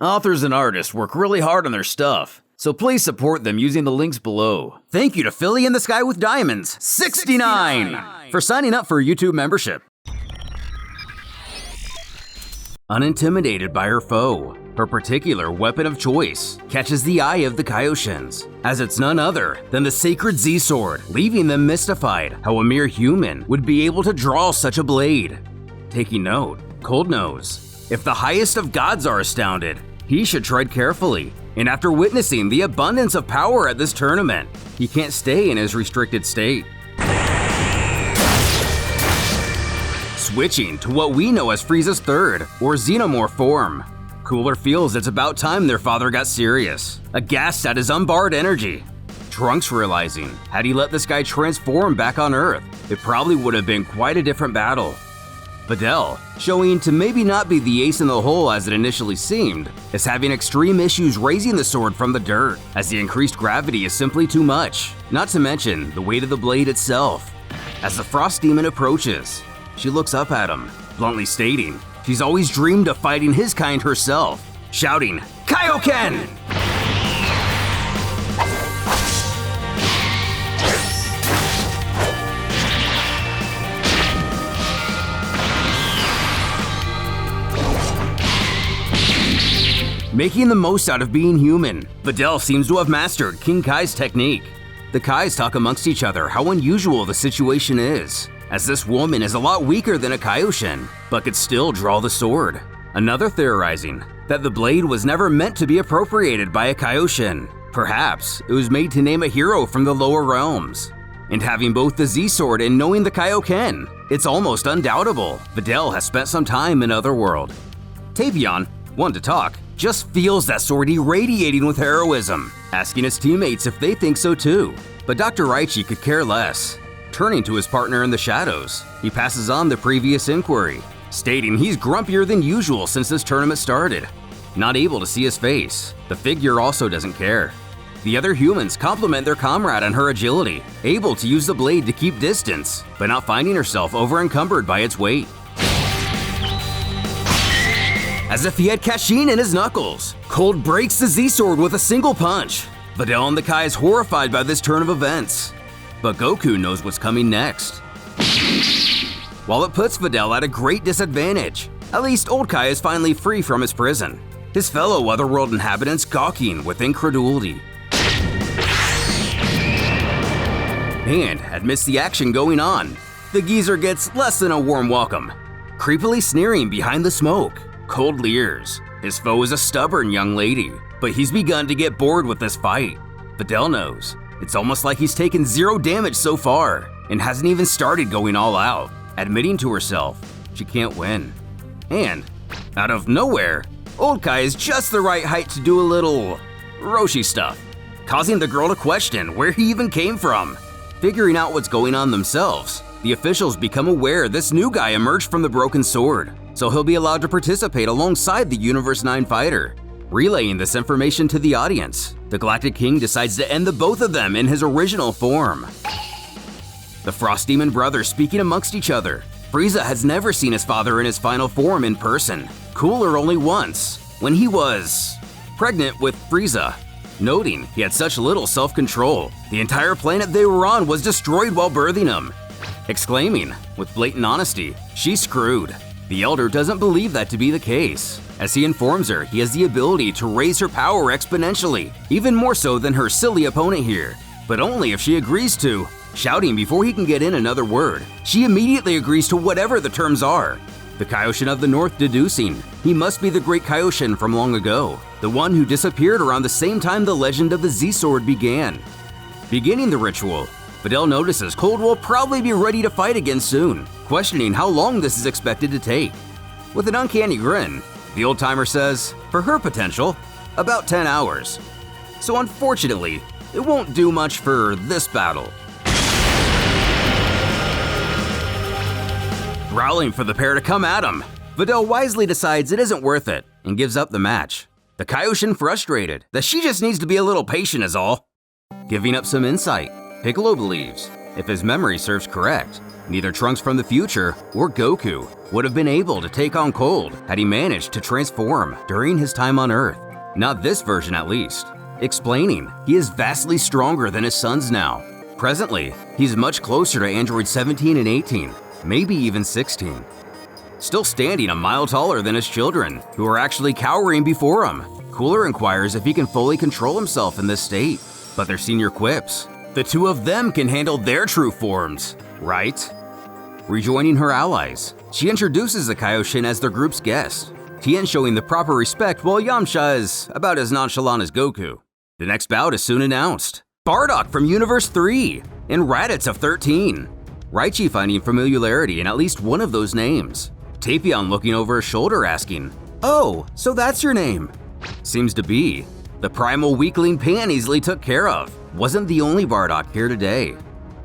Authors and artists work really hard on their stuff, so please support them using the links below. Thank you to Philly in the Sky with Diamonds, 69, for signing up for a YouTube membership. Unintimidated by her foe, her particular weapon of choice catches the eye of the Kaioshins, as it's none other than the sacred Z-Sword, leaving them mystified how a mere human would be able to draw such a blade. Taking note, Cold knows, if the highest of gods are astounded, he should tread carefully, and after witnessing the abundance of power at this tournament, he can't stay in his restricted state. Switching to what we know as Frieza's third, or Xenomorph form, Cooler feels it's about time their father got serious, aghast at his unbarred energy. Trunks realizing, had he let this guy transform back on Earth, it probably would have been quite a different battle. Videl, showing to maybe not be the ace in the hole as it initially seemed, is having extreme issues raising the sword from the dirt, as the increased gravity is simply too much, not to mention the weight of the blade itself. As the Frost Demon approaches, she looks up at him, bluntly stating she's always dreamed of fighting his kind herself, shouting, "Kaioken!" Making the most out of being human, Videl seems to have mastered King Kai's technique. The Kais talk amongst each other how unusual the situation is, as this woman is a lot weaker than a Kaioshin, but could still draw the sword. Another theorizing that the blade was never meant to be appropriated by a Kaioshin. Perhaps it was made to name a hero from the lower realms. And having both the Z-Sword and knowing the Kaioken, it's almost undoubtable Videl has spent some time in Otherworld. Tavion, one to talk, just feels that sword irradiating with heroism, asking his teammates if they think so too. But Dr. Raichi could care less. Turning to his partner in the shadows, he passes on the previous inquiry, stating he's grumpier than usual since this tournament started. Not able to see his face, the figure also doesn't care. The other humans compliment their comrade on her agility, able to use the blade to keep distance, but not finding herself over-encumbered by its weight. As if he had Kashin in his knuckles, Cold breaks the Z-Sword with a single punch. Videl and the Kai is horrified by this turn of events, but Goku knows what's coming next. While it puts Videl at a great disadvantage, at least Old Kai is finally free from his prison, his fellow Otherworld inhabitants gawking with incredulity. And amidst the action going on, the geezer gets less than a warm welcome, creepily sneering behind the smoke. Cold leers. His foe is a stubborn young lady, but he's begun to get bored with this fight. Videl knows. It's almost like he's taken 0 damage so far, and hasn't even started going all out, admitting to herself she can't win. And, out of nowhere, Old Kai is just the right height to do a little Roshi stuff, causing the girl to question where he even came from. Figuring out what's going on themselves, the officials become aware this new guy emerged from the broken sword, so he'll be allowed to participate alongside the Universe 9 fighter. Relaying this information to the audience, the Galactic King decides to end the both of them in his original form. The Frost Demon brothers speaking amongst each other. Frieza has never seen his father in his final form in person. Cooler only once, when he was pregnant with Frieza. Noting he had such little self-control, the entire planet they were on was destroyed while birthing him. Exclaiming, with blatant honesty, she's screwed. The Elder doesn't believe that to be the case, as he informs her he has the ability to raise her power exponentially, even more so than her silly opponent here, but only if she agrees to. Shouting before he can get in another word, she immediately agrees to whatever the terms are. The Kaioshin of the North deducing he must be the great Kaioshin from long ago, the one who disappeared around the same time the legend of the Z-Sword began. Beginning the ritual, Videl notices Cold will probably be ready to fight again soon, questioning how long this is expected to take. With an uncanny grin, the old-timer says, for her potential, about 10 hours. So unfortunately, it won't do much for this battle. Growling for the pair to come at him, Videl wisely decides it isn't worth it and gives up the match. The Kaioshin frustrated that she just needs to be a little patient is all. Giving up some insight, Piccolo believes, if his memory serves correct, Neither Trunks from the future or Goku would have been able to take on Cold had he managed to transform during his time on Earth. Not this version at least. Explaining, he is vastly stronger than his sons now. Presently, he's much closer to Android 17 and 18, maybe even 16. Still standing a mile taller than his children, who are actually cowering before him. Cooler inquires if he can fully control himself in this state, but their senior quips, the two of them can handle their true forms, right? Rejoining her allies, she introduces the Kaioshin as their group's guest. Tien showing the proper respect while Yamcha is about as nonchalant as Goku. The next bout is soon announced. Bardock from Universe 3 and Raditz of 13. Raichi finding familiarity in at least one of those names. Tapion looking over his shoulder asking, "Oh, so that's your name?" Seems to be. The primal weakling Pan easily took care of. Wasn't the only Bardock here today.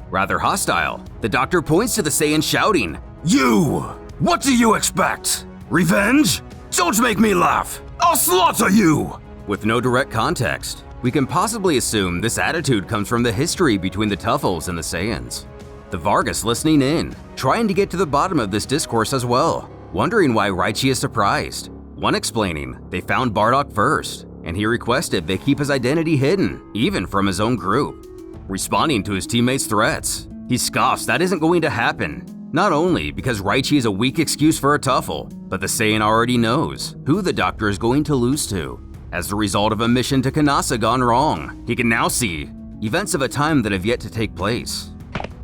Rather hostile, the doctor points to the Saiyan shouting, "You! What do you expect? Revenge? Don't make me laugh! I'll slaughter you!" With no direct context, we can possibly assume this attitude comes from the history between the Tuffles and the Saiyans. The Vargas listening in, trying to get to the bottom of this discourse as well, wondering why Raichi is surprised. One explaining they found Bardock first, and he requested they keep his identity hidden, even from his own group. Responding to his teammates' threats, he scoffs that isn't going to happen. Not only because Raichi is a weak excuse for a Tuffle, but the Saiyan already knows who the doctor is going to lose to. As the result of a mission to Kanasa gone wrong, he can now see events of a time that have yet to take place.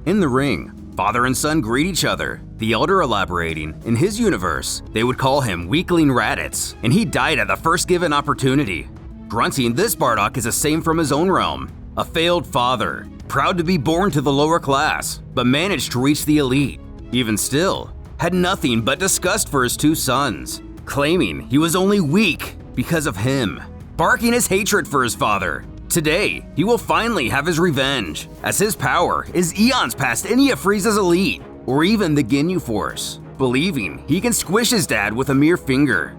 In the ring, father and son greet each other, the elder elaborating, in his universe, they would call him Weakling Raditz, and he died at the first given opportunity. Grunting, this Bardock is the same from his own realm, a failed father, proud to be born to the lower class, but managed to reach the elite. Even still, had nothing but disgust for his two sons, claiming he was only weak because of him, barking his hatred for his father. Today, he will finally have his revenge, as his power is eons past any of Frieza's elite, or even the Ginyu Force, believing he can squish his dad with a mere finger.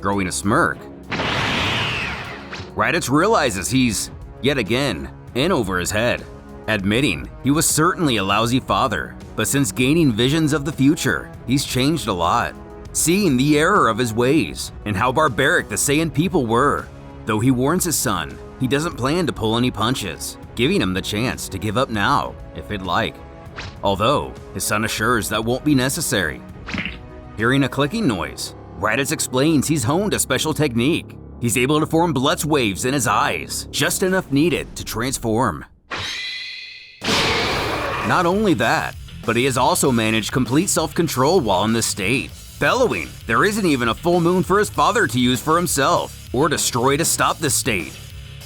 Growing a smirk, Raditz realizes he's, yet again, in over his head, admitting he was certainly a lousy father, but since gaining visions of the future, he's changed a lot, seeing the error of his ways and how barbaric the Saiyan people were. Though he warns his son, he doesn't plan to pull any punches, giving him the chance to give up now, if he'd like. Although, his son assures that won't be necessary. Hearing a clicking noise, Raditz explains he's honed a special technique. He's able to form Blutz waves in his eyes, just enough needed to transform. Not only that, but he has also managed complete self-control while in this state, bellowing there isn't even a full moon for his father to use for himself, or destroy to stop this state.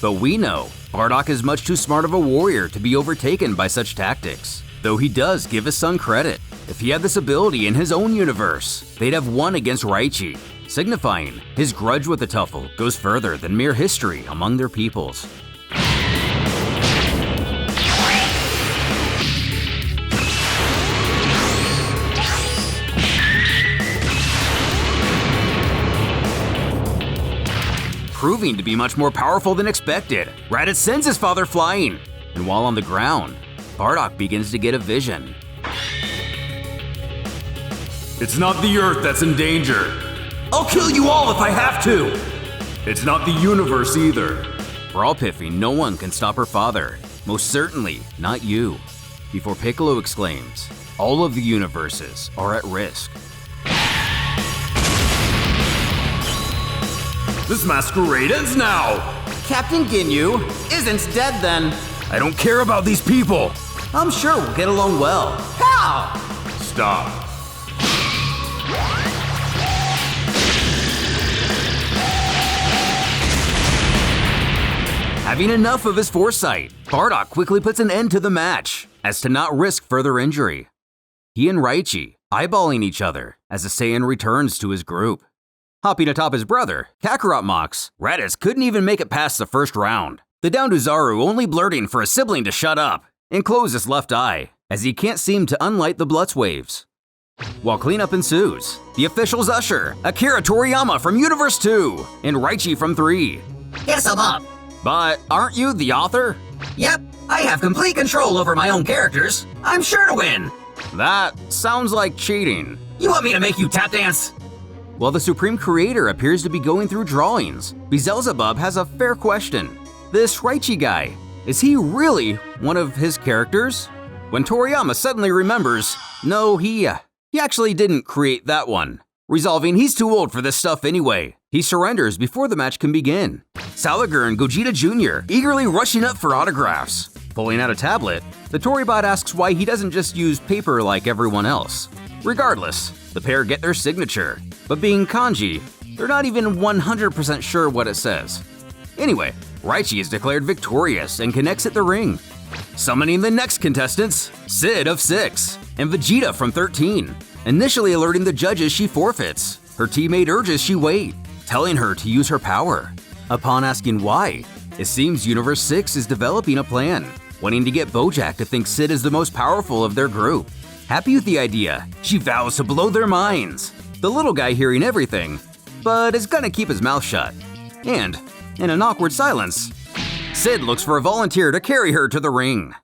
But we know Bardock is much too smart of a warrior to be overtaken by such tactics, though he does give his son credit. If he had this ability in his own universe, they'd have won against Raichi, signifying his grudge with the Tuffle goes further than mere history among their peoples. Proving to be much more powerful than expected, Raditz sends his father flying, and while on the ground, Bardock begins to get a vision. It's not the Earth that's in danger. I'll kill you all if I have to! It's not the universe either. For all Piffy, no one can stop her father. Most certainly, not you. Before Piccolo exclaims, all of the universes are at risk. This masquerade ends now! Captain Ginyu isn't dead then. I don't care about these people! I'm sure we'll get along well. How? Stop. Having enough of his foresight, Bardock quickly puts an end to the match, as to not risk further injury. He and Raichi eyeballing each other as the Saiyan returns to his group. Hopping atop his brother, Kakarot mocks, Raditz couldn't even make it past the first round. The down to Zaru only blurting for a sibling to shut up and close his left eye, as he can't seem to unlight the Blutz waves. While cleanup ensues, the official's usher, Akira Toriyama from Universe 2 and Raichi from 3. Guess I'm up. But aren't you the author? Yep, I have complete control over my own characters. I'm sure to win. That sounds like cheating. You want me to make you tap dance? While the Supreme Creator appears to be going through drawings, Beelzebub has a fair question. This Raichi guy, is he really one of his characters? When Toriyama suddenly remembers, no, he actually didn't create that one. Resolving he's too old for this stuff anyway, he surrenders before the match can begin. Salagir and Gogeta Jr. eagerly rushing up for autographs. Pulling out a tablet, the Toribot asks why he doesn't just use paper like everyone else. Regardless, the pair get their signature, but being kanji, they're not even 100% sure what it says. Anyway, Raichi is declared victorious and can exit the ring. Summoning the next contestants, Sid of 6 and Vegeta from 13. Initially alerting the judges she forfeits, her teammate urges she wait, telling her to use her power. Upon asking why, it seems Universe 6 is developing a plan, wanting to get Bojack to think Sid is the most powerful of their group. Happy with the idea, she vows to blow their minds. The little guy hearing everything, but is gonna keep his mouth shut. And, in an awkward silence, Sid looks for a volunteer to carry her to the ring.